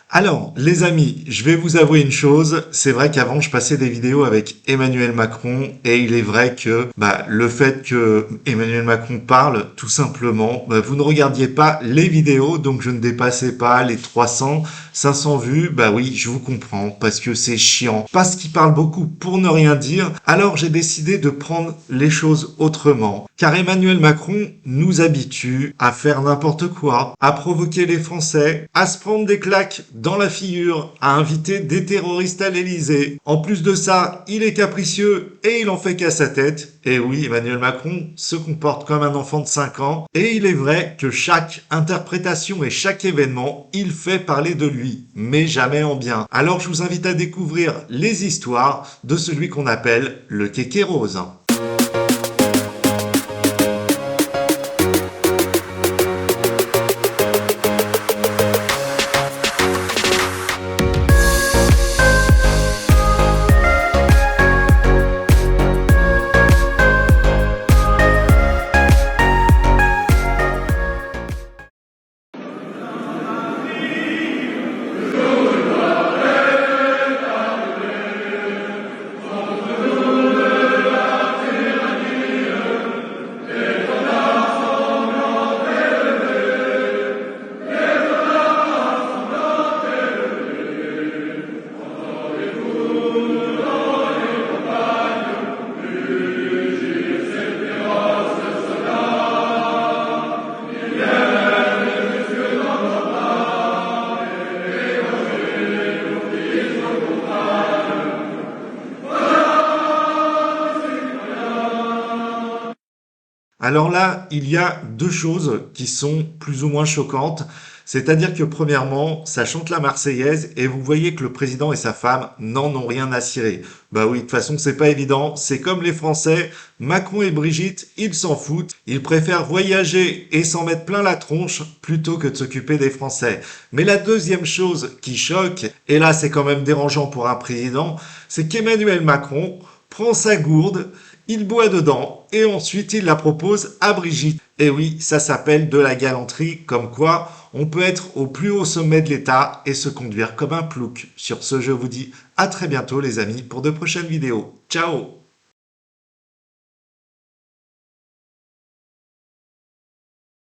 Alors, les amis, je vais vous avouer une chose, c'est vrai qu'avant je passais des vidéos avec Emmanuel Macron et il est vrai que le fait que Emmanuel Macron parle, tout simplement, vous ne regardiez pas les vidéos, donc je ne dépassais pas les 300, 500 vues, oui, je vous comprends, parce que c'est chiant, parce qu'il parle beaucoup pour ne rien dire, alors j'ai décidé de prendre les choses autrement, car Emmanuel Macron nous habitue à faire n'importe quoi, à provoquer les Français, à se prendre des claques dans la figure, à inviter des terroristes à l'Élysée. En plus de ça, il est capricieux et il en fait qu'à sa tête. Et oui, Emmanuel Macron se comporte comme un enfant de 5 ans. Et il est vrai que chaque interprétation et chaque événement, il fait parler de lui, mais jamais en bien. Alors je vous invite à découvrir les histoires de celui qu'on appelle le Kéké Rose. Alors là, il y a deux choses qui sont plus ou moins choquantes. C'est-à-dire que premièrement, ça chante la Marseillaise et vous voyez que le président et sa femme n'en ont rien à cirer. Bah oui, de toute façon, c'est pas évident. C'est comme les Français. Macron et Brigitte, ils s'en foutent. Ils préfèrent voyager et s'en mettre plein la tronche plutôt que de s'occuper des Français. Mais la deuxième chose qui choque, et là c'est quand même dérangeant pour un président, c'est qu'Emmanuel Macron prend sa gourde, il boit dedans et ensuite il la propose à Brigitte. Et oui, ça s'appelle de la galanterie, comme quoi on peut être au plus haut sommet de l'État et se conduire comme un plouc. Sur ce, je vous dis à très bientôt les amis pour de prochaines vidéos. Ciao!